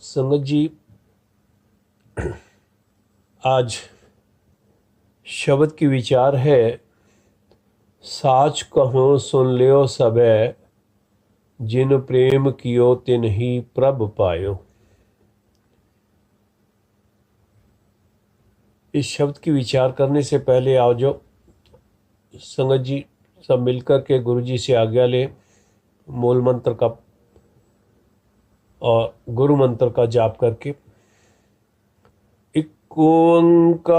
संगत जी, आज शब्द की विचार है, साच कहो सुन लियो सबे, जिन प्रेम कियो तिन ही प्रभ पायो। इस शब्द की विचार करने से पहले आओ जो संगत जी सब मिलकर के गुरु जी से आज्ञा ले, मूल मंत्र का और गुरु मंत्र का जाप करके। एक ओंकार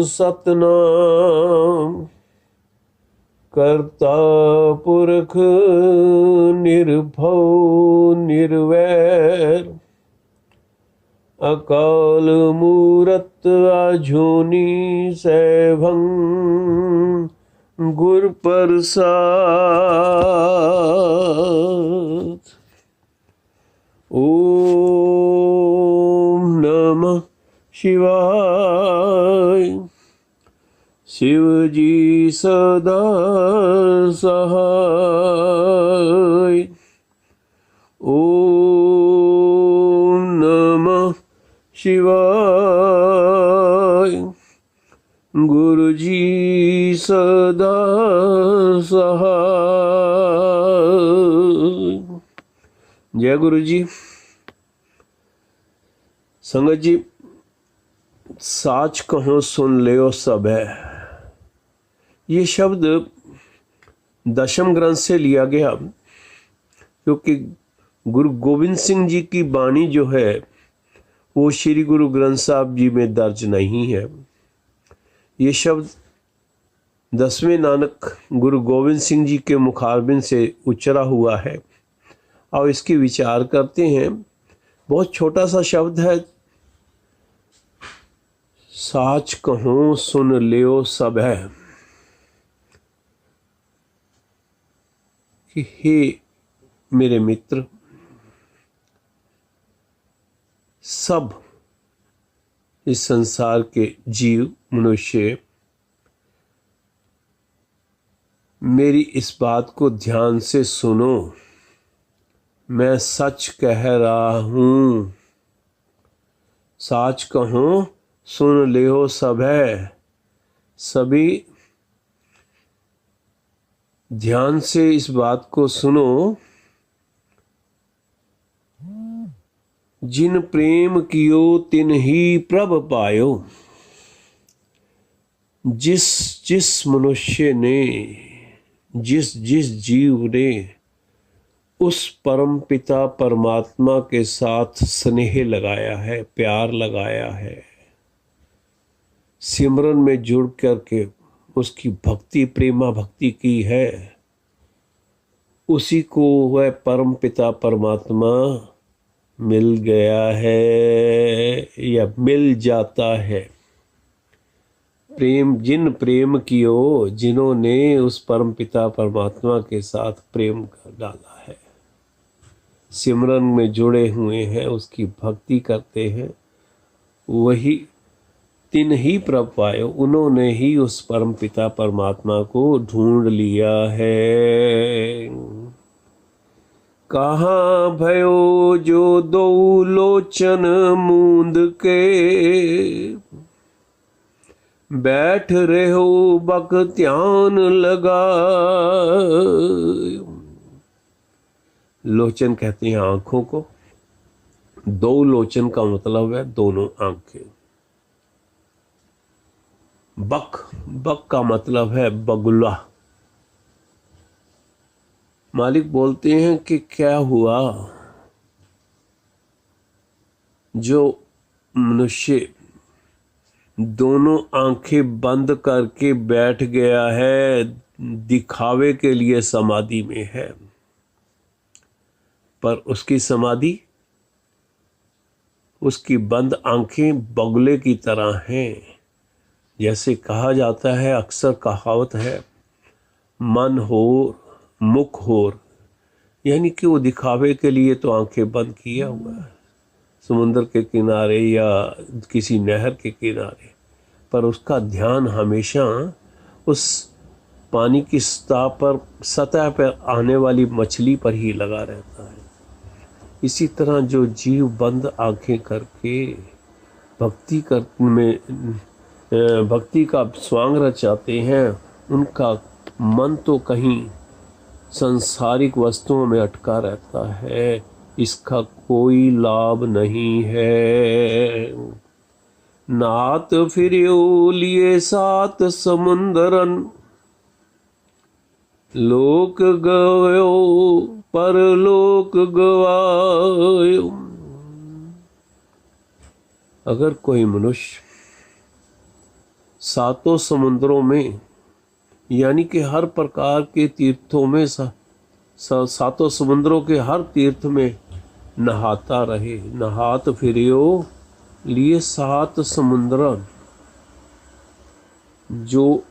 सतनाम करता पुरख निर्भव निर्वैर, अकाल मूरत अजूनी सैभं गुर प्रसाद। ओम नमः शिवाय। शिव जी सदा सहाय। ओम नमः शिवाय। गुरु जी सदा सहाय। जय गुरु जी। संगत जी, साच कहो सुन लियो सब है, ये शब्द दशम ग्रंथ से लिया गया, क्योंकि गुरु गोविंद सिंह जी की वाणी जो है वो श्री गुरु ग्रंथ साहब जी में दर्ज नहीं है। ये शब्द 10वें नानक गुरु गोविंद सिंह जी के मुखारबिन से उच्चरा हुआ है और इसकी विचार करते हैं। बहुत छोटा सा शब्द है, साच कहूँ सुन लियो सब है, कि हे मेरे मित्र, सब इस संसार के जीव मनुष्य मेरी इस बात को ध्यान से सुनो। मैं सच कह रहा हूं, साच कहूं सुन लियो सब है। सभी ध्यान से इस बात को सुनो। जिन प्रेम कियो तिन ही प्रभ पायो। जिस जिस मनुष्य ने, जिस जिस जीव ने उस परम पिता परमात्मा के साथ स्नेह लगाया है, प्यार लगाया है, सिमरन में जुड़ करके उसकी भक्ति प्रेमा भक्ति की है, उसी को वह परम पिता परमात्मा मिल गया है या मिल जाता है। प्रेम जिन प्रेम कियो, जिन्होंने उस परम पिता परमात्मा के साथ प्रेम कर डाला है, सिमरन में जुड़े हुए हैं, उसकी भक्ति करते हैं, वही तिन ही प्रभ पायो। उन्होंने ही उस परम पिता परमात्मा को ढूंढ लिया है। कहाँ भयो जो दो लोचन मूंद के, बैठ रहे हो बक ध्यान लगा। लोचन कहते हैं आंखों को, दो लोचन का मतलब है दोनों आंखें। बक, बक का मतलब है बगुला। मालिक बोलते हैं कि क्या हुआ, जो मनुष्य दोनों आंखें बंद करके बैठ गया है, दिखावे के लिए समाधि में है, पर उसकी समाधि, उसकी बंद आंखें बगुले की तरह हैं। जैसे कहा जाता है, अक्सर कहावत है, मन होर मुख होर, यानी कि वो दिखावे के लिए तो आंखें बंद किया हुआ है समुद्र के किनारे या किसी नहर के किनारे, पर उसका ध्यान हमेशा उस पानी की सतह पर आने वाली मछली पर ही लगा रहता है। इसी तरह जो जीव बंद आंखें करके भक्ति का स्वांग रचाते हैं, उनका मन तो कहीं सांसारिक वस्तुओं में अटका रहता है, इसका कोई लाभ नहीं है। नात फिर्यो लिए सात समुंदरन, लोक गयो परलोक गवायो। अगर कोई मनुष्य सातों समुद्रों में यानी कि हर प्रकार के तीर्थों में सातों समुद्रों के हर तीर्थ में नहाता रहे, नहात फिरियो लिए सात समुद्र, जो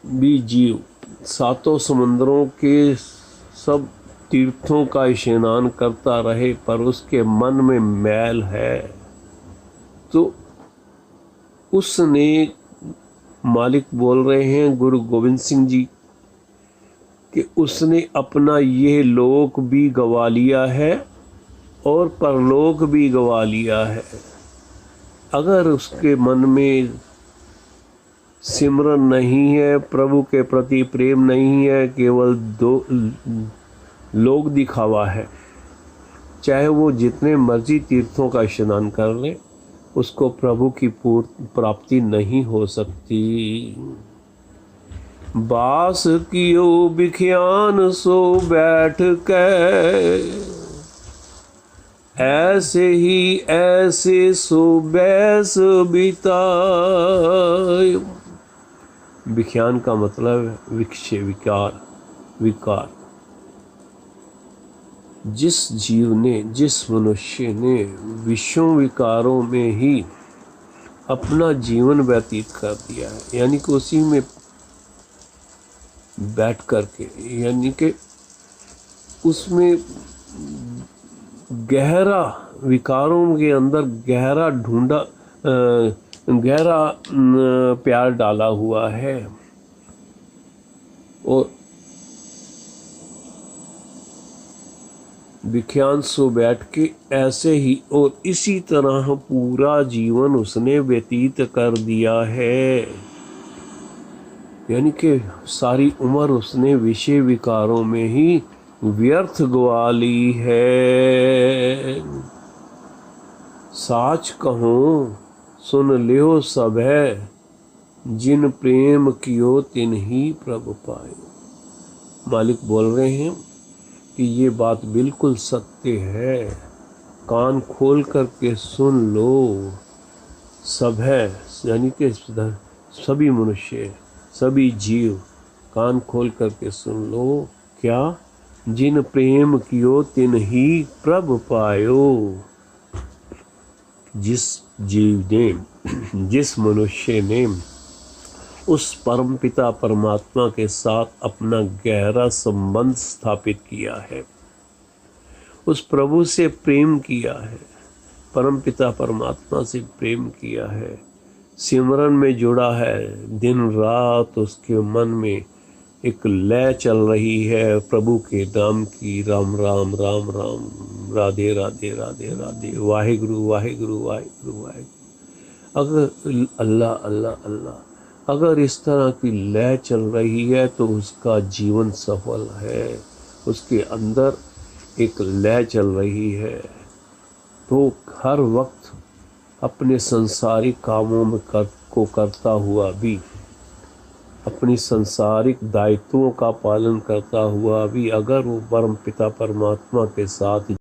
भी जीव सातों समुद्रों के सब तीर्थों का स्नान करता रहे पर उसके मन में मैल है, तो उसने, मालिक बोल रहे हैं गुरु गोविंद सिंह जी, कि उसने अपना ये लोक भी गवा लिया है और परलोक भी गवा लिया है। अगर उसके मन में सिमरन नहीं है, प्रभु के प्रति प्रेम नहीं है, केवल दो लोक दिखावा है, चाहे वो जितने मर्जी तीर्थों का स्नान कर ले, उसको प्रभु की प्राप्ति नहीं हो सकती। बास कियो बिख्यान सो बैठ के, ऐसे ही ऐसे सो बैस बितायो। विख्यान का मतलब विक्षे, विकार। जिस जीव ने, जिस मनुष्य ने विषयों विकारों में ही अपना जीवन व्यतीत कर दिया है, यानी कि उसी में बैठ करके, यानी कि उसमें गहरा, विकारों के अंदर गहरा प्यार डाला हुआ है, और विख्यान सो बैठ के ऐसे ही और इसी तरह पूरा जीवन उसने व्यतीत कर दिया है, यानी कि सारी उम्र उसने विषय विकारों में ही व्यर्थ गवा ली है। साच कहूँ सुन लियो सब है, जिन प्रेम कियो तिन ही प्रभु पायो। मालिक बोल रहे हैं कि ये बात बिल्कुल सत्य है, कान खोल करके सुन लो। सब है यानी कि सभी मनुष्य, सभी जीव कान खोल करके सुन लो। क्या? जिन प्रेम कियो तिन ही प्रभु पायो। जिस जीव ने, जिस मनुष्य ने उस परमपिता परमात्मा के साथ अपना गहरा संबंध स्थापित किया है, उस प्रभु से प्रेम किया है, परमपिता परमात्मा से प्रेम किया है, सिमरन में जुड़ा है, दिन रात उसके मन में एक लय चल रही है प्रभु के नाम की, राम राम राम राम, राधे राधे राधे राधे, वाहिगुरु वाहिगुरु वाहिगुरु वाहिगुरु। अगर अल्लाह अल्लाह अल्लाह अगर इस तरह की लय चल रही है तो उसका जीवन सफल है, उसके अंदर एक लय चल रही है। तो हर वक्त अपने संसारिक कामों में करता हुआ भी, अपनी संसारिक दायित्वों का पालन करता हुआ भी, अगर वो परम पिता परमात्मा के साथ